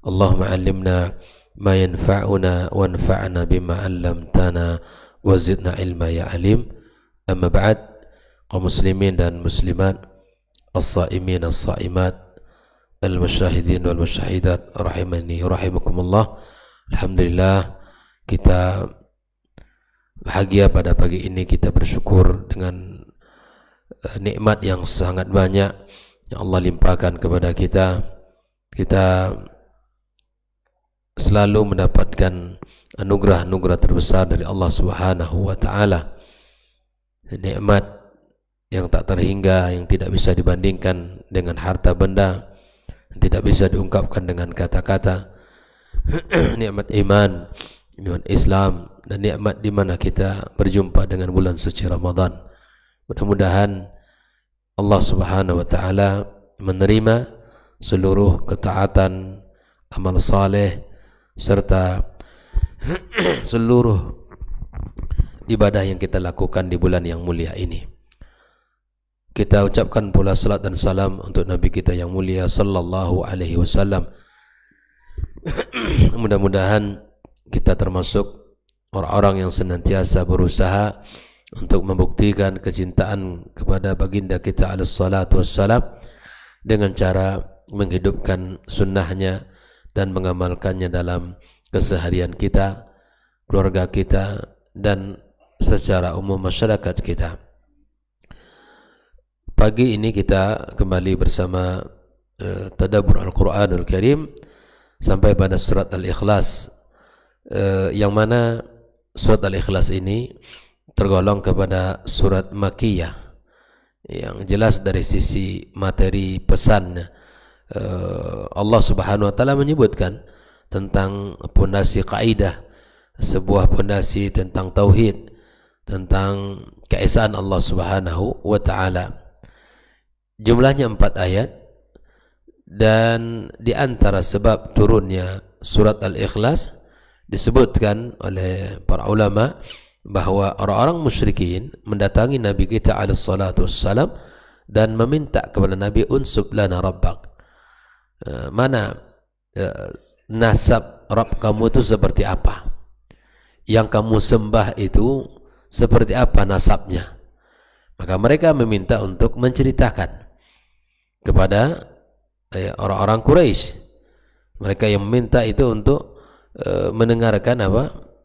Allahumma allimna ma yanfa'una wanfa'na bima 'allamtana wa zidna ilma ya alim. Amma ba'd, kaum muslimin dan muslimat, as-saimin as-saimat, al-musyahidin wal musyahidat rahimani rahimakumullah. Alhamdulillah, kita bahagia pada pagi ini. Kita bersyukur dengan nikmat yang sangat banyak yang Allah limpahkan kepada kita. Kita selalu mendapatkan anugerah-anugerah terbesar dari Allah Subhanahu wa taala. Nikmat yang tak terhingga, yang tidak bisa dibandingkan dengan harta benda, yang tidak bisa diungkapkan dengan kata-kata. Nikmat iman, nikmat Islam, dan nikmat di mana kita berjumpa dengan bulan suci Ramadan. Mudah-mudahan Allah Subhanahu wa taala menerima seluruh ketaatan, amal saleh, serta seluruh ibadah yang kita lakukan di bulan yang mulia ini. Kita ucapkan pula salat dan salam untuk Nabi kita yang mulia sallallahu alaihi wasallam. Mudah-mudahan kita termasuk orang-orang yang senantiasa berusaha untuk membuktikan kecintaan kepada baginda kita alaihi salatu wassalam dengan cara menghidupkan sunnahnya dan mengamalkannya dalam keseharian kita, keluarga kita, dan secara umum masyarakat kita. Pagi ini kita kembali bersama tadabbur Al-Quranul Karim sampai pada surat Al-Ikhlas, yang mana surat Al-Ikhlas ini tergolong kepada surat Makkiyah. Yang jelas dari sisi materi pesan, Allah Subhanahu wa taala menyebutkan tentang pondasi kaidah, sebuah pondasi tentang tauhid, tentang keesaan Allah Subhanahu wa taala. Jumlahnya 4 ayat, dan di antara sebab turunnya surat Al-Ikhlas disebutkan oleh para ulama bahwa orang-orang musyrikin mendatangi Nabi kita alaihi salatu wassalam dan meminta kepada Nabi, unsub lana rabbak, mana nasab Rabb kamu itu seperti apa, yang kamu sembah itu seperti apa nasabnya. Maka mereka meminta untuk menceritakan kepada orang-orang Quraisy. Mereka yang meminta itu untuk mendengarkan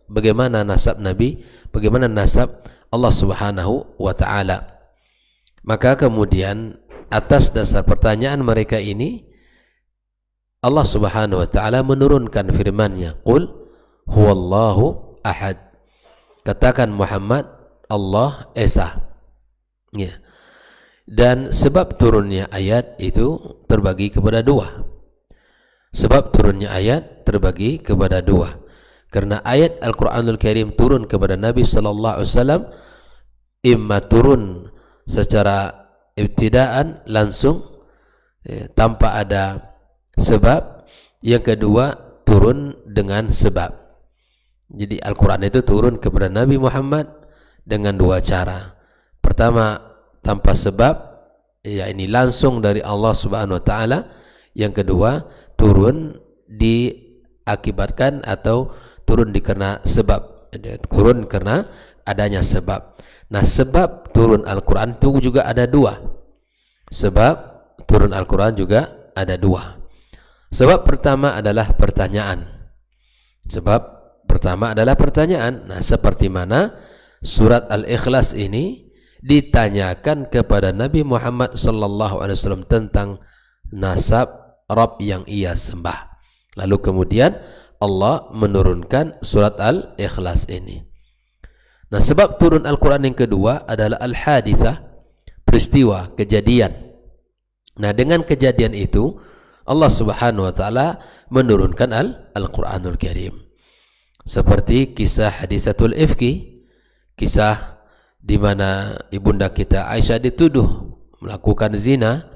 bagaimana nasab Nabi, bagaimana nasab Allah Subhanahu wa taala. Maka kemudian atas dasar pertanyaan mereka ini, Allah Subhanahu wa taala menurunkan firman-Nya, qul huwallahu ahad. Katakan Muhammad, Allah esa. Ya. Dan sebab turunnya ayat itu terbagi kepada 2. Sebab turunnya ayat terbagi kepada 2. Karena ayat Al-Quranul Karim turun kepada Nabi sallallahu alaihi wasallam, imma turun secara ibtidaan langsung, tanpa ada sebab. Yang kedua, turun dengan sebab. Jadi Al-Quran itu turun kepada Nabi Muhammad dengan 2 cara. Pertama, tanpa sebab, yakni langsung dari Allah Subhanahu wa taala. Yang kedua, turun diakibatkan atau turun karena sebab, turun karena adanya sebab. Nah, sebab turun Al-Quran itu juga ada 2. Sebab turun Al-Quran juga ada 2. Sebab pertama adalah pertanyaan. Sebab pertama adalah pertanyaan. Nah, seperti mana surat Al-Ikhlas ini ditanyakan kepada Nabi Muhammad sallallahu alaihi wasallam tentang nasab Rabb yang ia sembah. Lalu kemudian Allah menurunkan surat Al-Ikhlas ini. Nah, sebab turun Al-Quran yang kedua adalah Al-Hadithah, peristiwa, kejadian. Nah, dengan kejadian itu Allah Subhanahu wa taala menurunkan Al-Quranul Karim. Seperti kisah Hadisatul Ifki, kisah di mana ibunda kita Aisyah dituduh melakukan zina,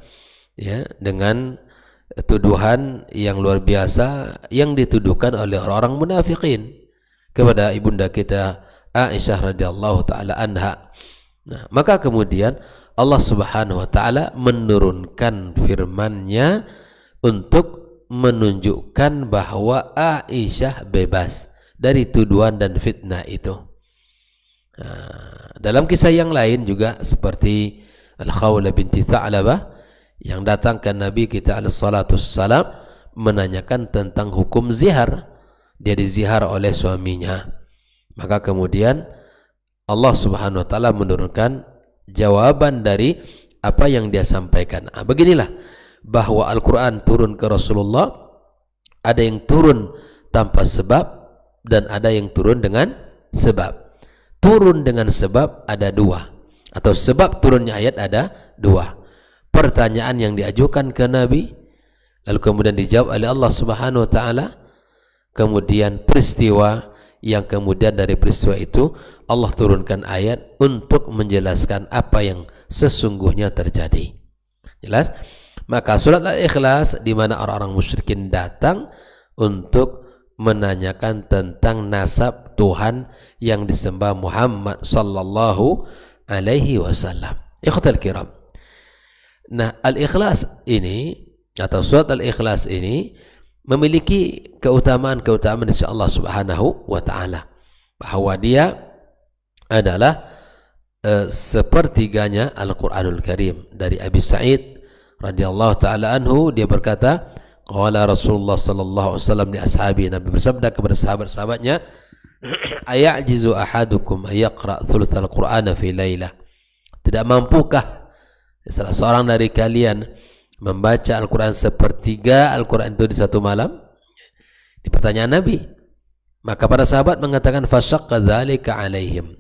ya, dengan tuduhan yang luar biasa yang dituduhkan oleh orang-orang munafikin kepada ibunda kita Aisyah radhiyallahu taala anha. Nah, maka kemudian Allah Subhanahu wa taala menurunkan firman-Nya untuk menunjukkan bahwa Aisyah bebas dari tuduhan dan fitnah itu. Dalam kisah yang lain juga seperti Al-Khawla binti Tha'labah yang datang ke Nabi kita alaihissalam menanyakan tentang hukum zihar. Dia dizihar oleh suaminya, maka kemudian Allah Subhanahu wa taala menurunkan jawaban dari apa yang dia sampaikan. Beginilah bahwa Al-Quran turun ke Rasulullah, ada yang turun tanpa sebab dan ada yang turun dengan sebab. Turun dengan sebab ada dua, atau sebab turunnya ayat ada dua. Pertanyaan yang diajukan ke Nabi lalu kemudian dijawab oleh Allah Subhanahu wa taala, kemudian peristiwa yang kemudian dari peristiwa itu Allah turunkan ayat untuk menjelaskan apa yang sesungguhnya terjadi. Jelas? Maka surat Al-Ikhlas di mana orang-orang musyrikin datang untuk menanyakan tentang nasab Tuhan yang disembah Muhammad sallallahu alaihi wasallam. Ikhwatal kiram. Nah, Al-Ikhlas ini atau surat Al-Ikhlas ini memiliki keutamaan-keutamaan insya Allah Subhanahu wa taala, bahwa dia adalah sepertiganya Al-Qur'anul Karim. Dari Abi Sa'id radhiyallahu taala anhu, dia berkata, qala Rasulullah sallallahu alaihi wasallam li ashabi, Nabi bersabda kepada sahabat-sahabatnya, ayajizu ahadukum ayaqra thulutsal Qur'ana fi lailah, tidak mampukah salah seorang dari kalian membaca Al-Quran sepertiga Al-Quran itu di satu malam? Ini pertanyaan Nabi. Maka para sahabat mengatakan fasyaqqa dzalika alaihim,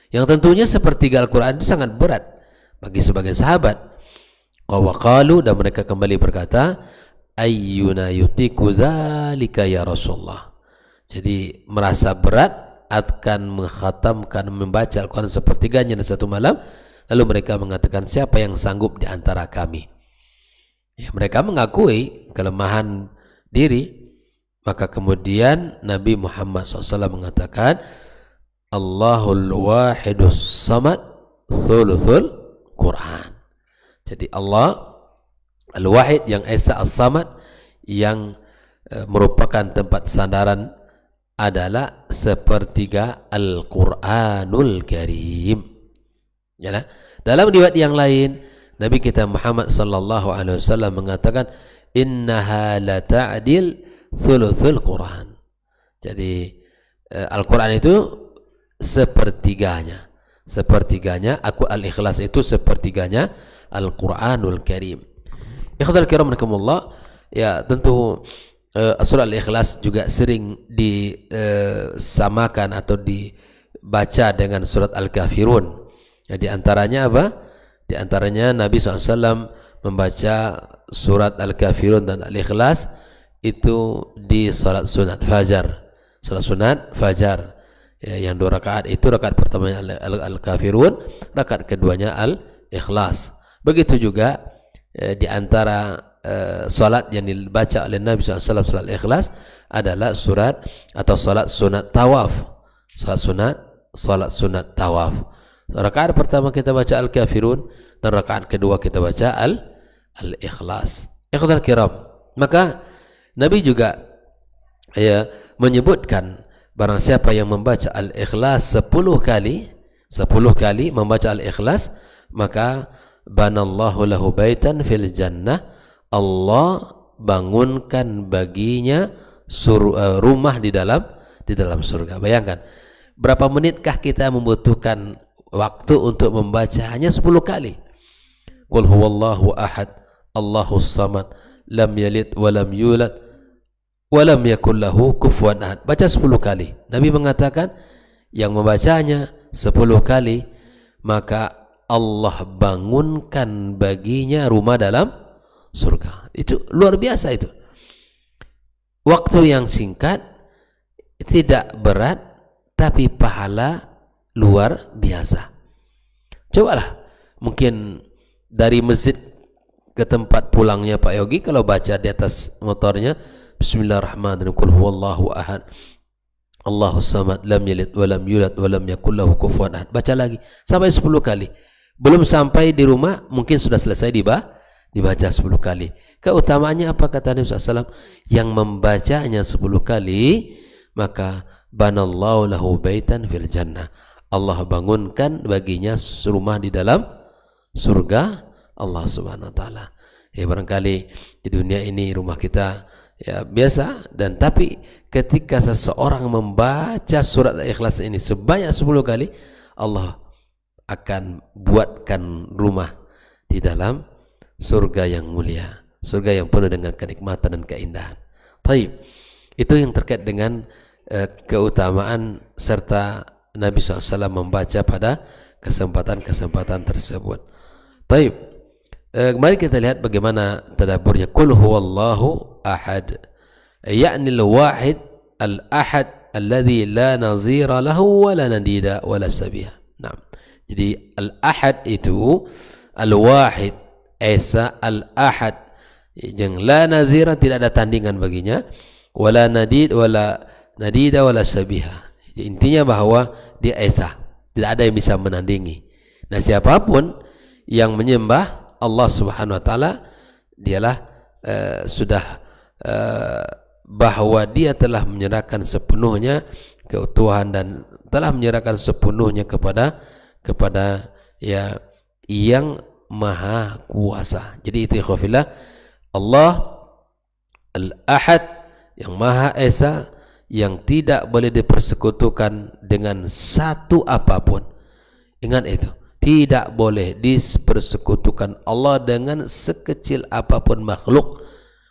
yang tentunya sepertiga Al-Quran itu sangat berat bagi sebagian sahabat. Qalu, dan mereka kembali berkata, ayyuna yutiku dzalika ya Rasulullah. Jadi merasa berat akan mengkhatamkan membaca Al-Quran sepertiganya di satu malam. Lalu mereka mengatakan, siapa yang sanggup di antara kami? Ya, mereka mengakui kelemahan diri. Maka kemudian Nabi Muhammad SAW mengatakan, Allahul wahidus samad thuluthul Quran. Jadi Allah Al-Wahid yang Esa As-Samad, yang merupakan tempat sandaran, adalah sepertiga Al-Quranul Karim. Ya, dalam riwayat yang lain Nabi kita Muhammad sallallahu alaihi wasallam mengatakan, innaha la ta'dil thuluthul Quran. Jadi Al-Quran itu sepertiganya Al-Ikhlas itu sepertiganya Al-Quranul Karim. Ikhwatal kiram rahimakumullah, ya tentu surah Al-Ikhlas juga sering disamakan atau dibaca dengan surat Al-Kafirun. Ya, di antaranya apa? Di antaranya Nabi SAW membaca surat Al-Kafirun dan Al-Ikhlas itu di salat sunat fajar. Salat sunat fajar, ya, yang 2 rakaat itu, rakaat pertamanya Al-Kafirun, rakaat keduanya Al-Ikhlas. Begitu juga di antara salat yang dibaca oleh Nabi SAW surat Al-Ikhlas adalah surat atau salat sunat tawaf. Salat sunat tawaf. Rakaat pertama kita baca Al-Kafirun dan rakaat kedua kita baca Al-Ikhlas. Ikhwatal kiram, maka Nabi juga menyebutkan barang siapa yang membaca Al-Ikhlas 10 kali membaca Al-Ikhlas, maka banallahu lahu baitan fil jannah, Allah bangunkan baginya rumah di dalam surga. Bayangkan berapa menitkah kita membutuhkan waktu untuk membaca hanya 10 kali. Qul huwallahu ahad, Allahus samad, lam yalid wa lam yulad wa lam yakul lahu kufuwan ahad. Baca 10 kali. Nabi mengatakan yang membacanya 10 kali maka Allah bangunkan baginya rumah dalam surga. Itu luar biasa itu. Waktu yang singkat, tidak berat, tapi pahala luar biasa. Cobalah, mungkin dari masjid ke tempat pulangnya Pak Yogi, kalau baca di atas motornya Bismillahirrahmanirrahim, qul huwallahu ahad, Allahus samad, lam yalid wa lam yulad wa lam yakul lahu kufuwan ahad. Baca lagi sampai 10 kali. Belum sampai di rumah mungkin sudah selesai dibaca 10 kali. Keutamaannya apa kata Nabi SAW? Yang membacanya 10 kali, maka banallahu lahu baitan fil jannah. Allah bangunkan baginya rumah di dalam surga Allah Subhanahu wa taala. Ya, barangkali di dunia ini rumah kita ya biasa, dan tapi ketika seseorang membaca surat Al-Ikhlas ini sebanyak 10 kali, Allah akan buatkan rumah di dalam surga yang mulia, surga yang penuh dengan kenikmatan dan keindahan. Baik, itu yang terkait dengan keutamaan serta Nabi SAW membaca pada kesempatan-kesempatan tersebut. Baik, mari kita lihat bagaimana tadabburnya. Qul huwallahu ahad, yakni al-wahid al-ahad alladhi la nazira lahu wa la nadida wa la sabiha. Nah, jadi al-ahad itu al-wahid, esa, al-ahad yang la nazira, tidak ada tandingan baginya, wala nadid wala nadida wala sabiha. Intinya bahwa dia esa, tidak ada yang bisa menandingi. Nah, siapapun yang menyembah Allah Subhanahu wa taala, dialah sudah bahwa dia telah menyerahkan sepenuhnya keutuhan dan telah menyerahkan sepenuhnya kepada ya yang maha kuasa. Jadi itu ikhwafillah, Allah al-ahad yang maha esa, yang tidak boleh dipersekutukan dengan satu apapun. Ingat itu, tidak boleh dipersekutukan Allah dengan sekecil apapun makhluk.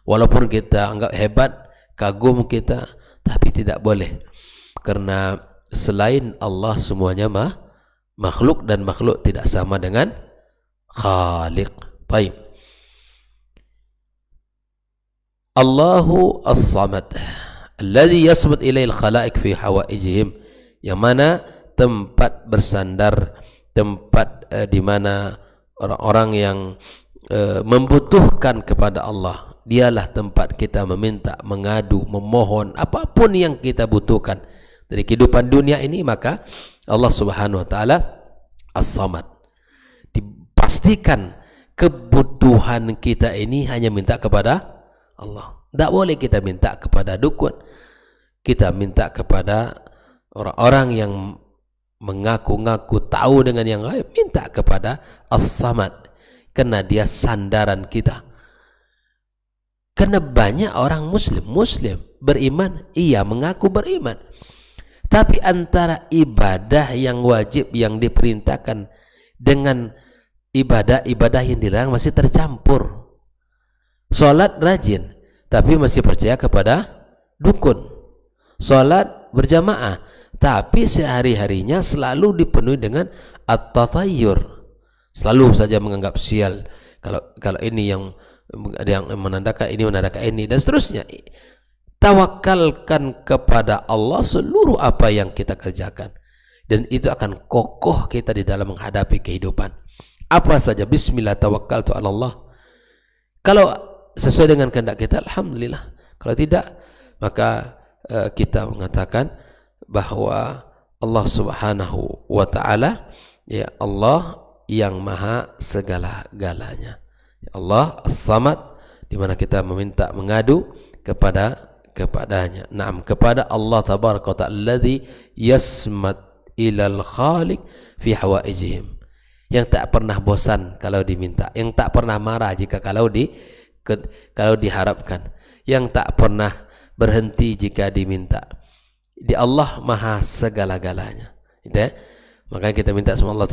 Walaupun kita anggap hebat, kagum kita, tapi tidak boleh, karena selain Allah semuanya makhluk, dan makhluk tidak sama dengan Khaliq. Baik, Allahu As-Samad alladhi yasbut ilail khalaik fi hawaijihim, yang mana tempat bersandar, tempat di mana orang-orang yang membutuhkan kepada Allah, dialah tempat kita meminta, mengadu, memohon apapun yang kita butuhkan dari kehidupan dunia ini. Maka Allah Subhanahu wa taala As-Samad, dipastikan kebutuhan kita ini hanya minta kepada Allah. Tidak boleh kita minta kepada dukun, kita minta kepada orang-orang yang mengaku-ngaku tahu dengan yang gaib. Minta kepada As-Samad, karena dia sandaran kita. Karena banyak orang muslim beriman, iya mengaku beriman, tapi antara ibadah yang wajib yang diperintahkan dengan ibadah yang dilarang masih tercampur. Salat rajin, tapi masih percaya kepada dukun. Salat berjamaah, tapi sehari-harinya selalu dipenuhi dengan at-tatayyur, selalu saja menganggap sial kalau ini yang ada yang menandakan ini dan seterusnya. Tawakalkan kepada Allah seluruh apa yang kita kerjakan, dan itu akan kokoh kita di dalam menghadapi kehidupan. Apa saja, bismillah tawakkaltu 'ala Allah. Kalau sesuai dengan kehendak kita, alhamdulillah. Kalau tidak, maka kita mengatakan bahwa Allah Subhanahu wa taala, ya Allah yang maha segala-galanya. Ya Allah As-Samad, di mana kita meminta, mengadu kepadanya. Naam, kepada Allah tabaraka wa ta'ala alladzi yasmad ilal khaliq fi hawaijihim, yang tak pernah bosan kalau diminta, yang tak pernah marah jika kalau diharapkan, yang tak pernah berhenti jika diminta. Di Allah maha segala-galanya, gitu ya. Makanya kita minta sama Allah,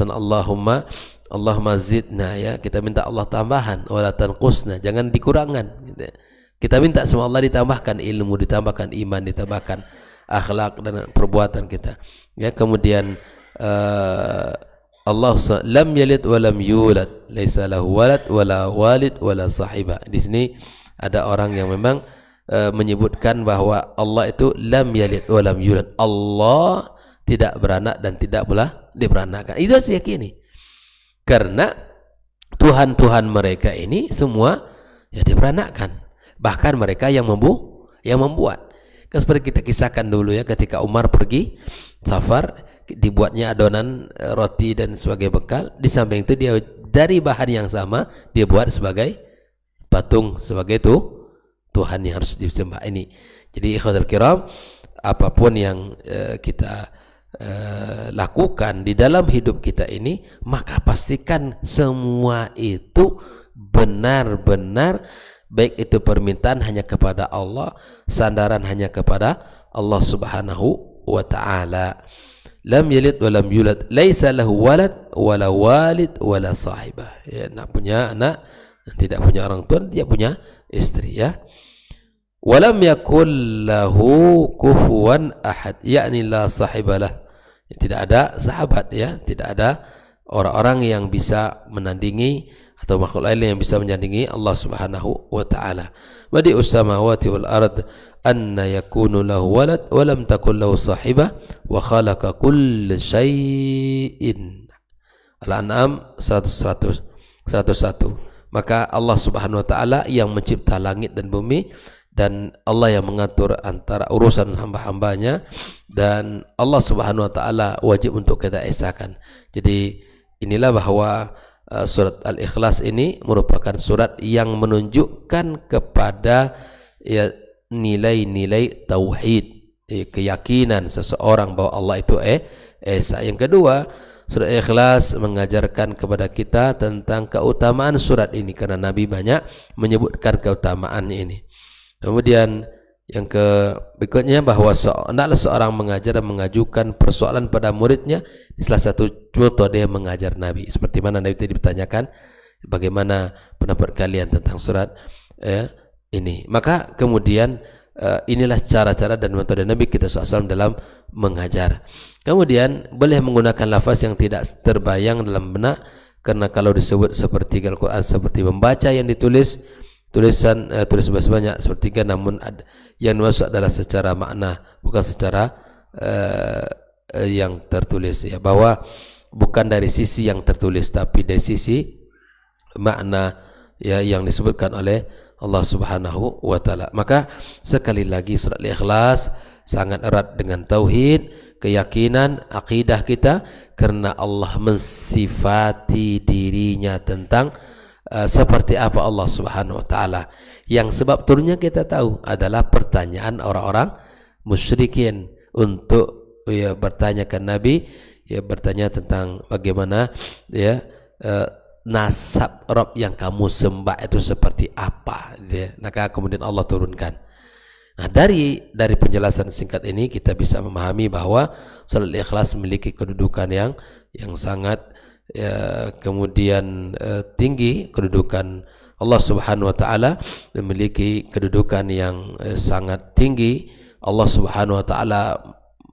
Allahumma zidna, ya, kita minta Allah tambahan, wala tanqusna, jangan dikurangkan, gitu ya. Kita minta sama Allah ditambahkan ilmu, ditambahkan iman, ditambahkan akhlak dan perbuatan kita, ya. Kemudian Allah lam yalid wa lam yulad, laisa lahu walad wala walid wala sahiba. Di sini ada orang yang memang menyebutkan bahwa Allah itu lam yalid wa lam yulad, Allah tidak beranak dan tidak pula diberanakan. Itu saya yakini, karena Tuhan-Tuhan mereka ini semua ya diberanakkan, bahkan mereka yang membuat. Kan seperti kita kisahkan dulu ya, ketika Umar pergi safar, dibuatnya adonan roti dan sebagai bekal. Di samping itu dia dari bahan yang sama dia buat sebagai patung sebagai itu Tuhan yang harus disembah ini. Jadi ikhwatul kiram, apapun yang kita lakukan di dalam hidup kita ini, maka pastikan semua itu benar-benar, baik itu permintaan hanya kepada Allah, sandaran hanya kepada Allah Subhanahu wa ta'ala. Lam yalid wa lam yulad, laisa lahu walad wala walid wala sahibah. Ya, nak punya anak, tidak punya orang tua, tidak punya istri, ya. Walam yakul lahu kufuwan ahad, yakni la sahibalah. Tidak ada sahabat, ya, tidak ada orang-orang yang bisa menandingi atau makhluk lain yang bisa menandingi Allah Subhanahu wa ta'ala. Badi'us samawati wal ard, anna yakunu lahu walad wa lam takul lahu sahibah wa khalaqa kull syai'in. Al-An'am 101. Maka Allah Subhanahu wa ta'ala yang mencipta langit dan bumi, dan Allah yang mengatur antara urusan hamba-hambanya, dan Allah Subhanahu wa ta'ala wajib untuk kita esakan. Jadi inilah bahwa surat Al-Ikhlas ini merupakan surat yang menunjukkan kepada, ya, nilai-nilai tauhid, keyakinan seseorang bahwa Allah itu esa. Yang kedua, surat Al-Ikhlas mengajarkan kepada kita tentang keutamaan surat ini, karena Nabi banyak menyebutkan keutamaan ini. Kemudian yang berikutnya, bahwa hendaklah seorang mengajar dan mengajukan persoalan pada muridnya. Salah satu contoh dia mengajar Nabi, seperti mana Nabi tadi ditanyakan, bagaimana pendapat kalian tentang surat ini. Maka kemudian inilah cara-cara dan metode Nabi kita SAW dalam mengajar. Kemudian boleh menggunakan lafaz yang tidak terbayang dalam benak, karena kalau disebut seperti Al-Quran seperti membaca yang ditulis, tulis banyak sepertiga, namun yang masuk adalah secara makna, bukan secara yang tertulis, ya, bahwa bukan dari sisi yang tertulis tapi dari sisi makna, ya, yang disebutkan oleh Allah Subhanahu wa ta'ala. Maka sekali lagi surat Al-Ikhlas sangat erat dengan tauhid, keyakinan, akidah kita, karena Allah mensifati dirinya tentang seperti apa Allah Subhanahu wa ta'ala. Yang sebab turunnya kita tahu adalah pertanyaan orang-orang musyrikin untuk, ya, bertanya ke Nabi, ya, bertanya tentang bagaimana, ya, nasab Rabb yang kamu sembah itu seperti apa, ya. Maka kemudian Allah turunkan. Nah, dari penjelasan singkat ini kita bisa memahami bahwa surat Al-Ikhlas memiliki kedudukan yang sangat, ya, kemudian tinggi. Kedudukan Allah Subhanahu wa ta'ala memiliki kedudukan yang sangat tinggi. Allah Subhanahu wa ta'ala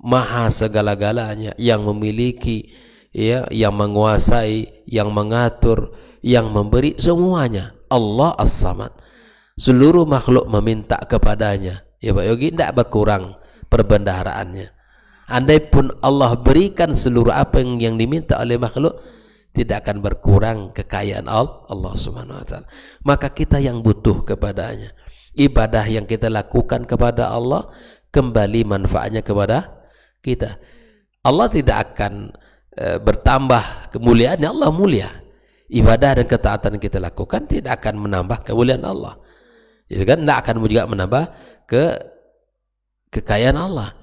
maha segala-galanya, yang memiliki, ya, yang menguasai, yang mengatur, yang memberi semuanya. Allah As-Samad. Seluruh makhluk meminta kepadanya, ya Pak Yogi, tidak berkurang perbendaharaannya. Andai pun Allah berikan seluruh apa yang diminta oleh makhluk, tidak akan berkurang kekayaan Allah Subhanahu wa ta'ala. Maka kita yang butuh kepadanya. Ibadah yang kita lakukan kepada Allah kembali manfaatnya kepada kita. Allah tidak akan bertambah kemuliaannya, Allah mulia. Ibadah dan ketaatan kita lakukan tidak akan menambah kemuliaan Allah. Itu kan tidak akan juga menambah kekayaan Allah.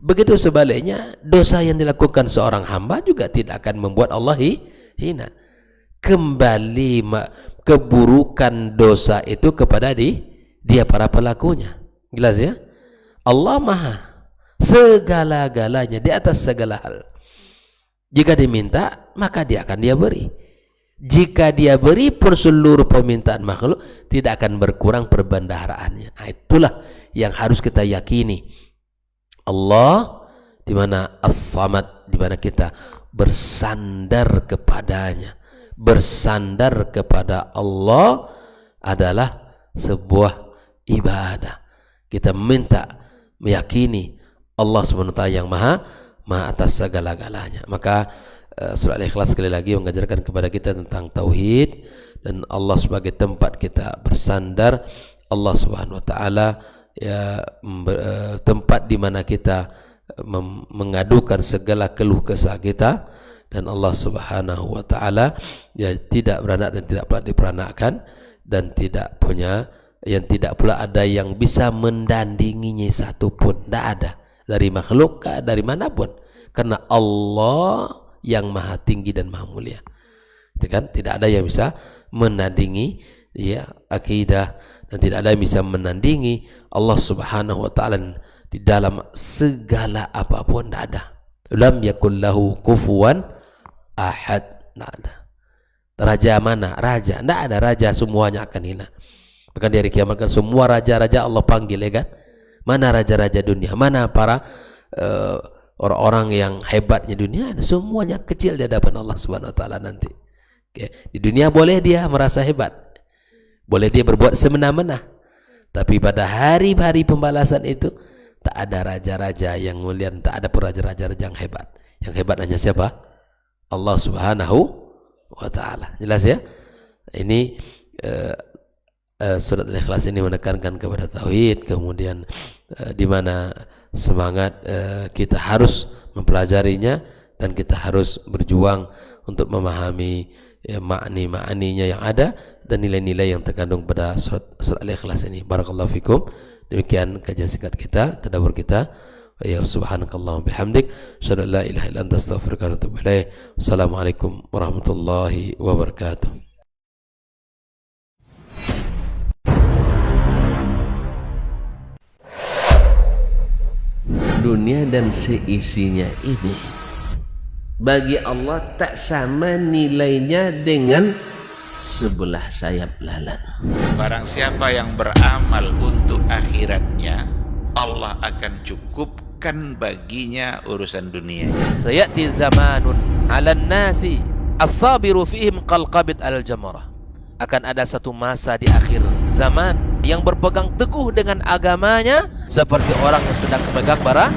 Begitu sebaliknya, dosa yang dilakukan seorang hamba juga tidak akan membuat Allah hina. Kembali keburukan dosa itu kepada dia para pelakunya. Jelas, ya? Allah maha segala-galanya, di atas segala hal. Jika diminta, maka dia beri. Jika dia beri per seluruh permintaan makhluk, tidak akan berkurang perbendaharaannya. Nah, itulah yang harus kita yakini. Allah di mana As-Samad, di mana kita bersandar kepadanya. Bersandar kepada Allah adalah sebuah ibadah. Kita minta, meyakini Allah SWT yang maha atas segala-galanya. Maka surah Al-Ikhlas sekali lagi mengajarkan kepada kita tentang tauhid dan Allah sebagai tempat kita bersandar. Allah Subhanahu wa ta'ala, ya, tempat di mana kita mengadukan segala keluh kesah kita, dan Allah Subhanahu wa ta'ala, ya, tidak beranak dan tidak diperanakkan. dan tidak pula ada yang bisa mendandinginya satupun. Tidak ada dari makhluk, dari manapun, karena Allah yang maha tinggi dan maha mulia. Itu kan, tidak ada yang bisa menandingi ya akidah, dan tidak ada yang bisa menandingi Allah Subhanahu wa taala di dalam segala apapun. Tidak ada. Lam yakul lahu kufuwan ahad. Tidak ada. Raja mana? Raja. Tidak ada raja, semuanya akan hina. Bahkan di hari kiamat kan semua raja-raja Allah panggil, ya kan? Mana raja-raja dunia? Mana para orang-orang yang hebatnya dunia? Semuanya kecil di hadapan Allah Subhanahu wa taala nanti. Oke. Di dunia boleh dia merasa hebat, boleh dia berbuat semena-mena, tapi pada hari-hari pembalasan itu tak ada raja-raja yang mulia, tak ada pun raja-raja yang hebat. Yang hebat hanya siapa? Allah Subhanahu wa taala. Jelas ya? Ini surat Al-Ikhlas ini menekankan kepada tauhid, kemudian di mana semangat kita harus mempelajarinya dan kita harus berjuang untuk memahami makni-makninya yang ada dan nilai-nilai yang terkandung pada surat Al-Ikhlas ini. Barakallahu fikum. Demikian kajian singkat kita, tadabbur kita. Ya subhanakallahumma bihamdik, asyhadu an la ilaha illa anta, astaghfiruka wa atubu ilaik. Wassalamualaikum warahmatullahi wabarakatuh. Dunia dan seisinya ini bagi Allah tak sama nilainya dengan sebelah sayap lalat. Barang siapa yang beramal untuk akhiratnya, Allah akan cukupkan baginya urusan dunia. Sayati zamanun 'alan nasi as-sabiru fihim qalqabit al-jamarah. Akan ada satu masa di akhir zaman yang berpegang teguh dengan agamanya seperti orang yang sedang memegang bara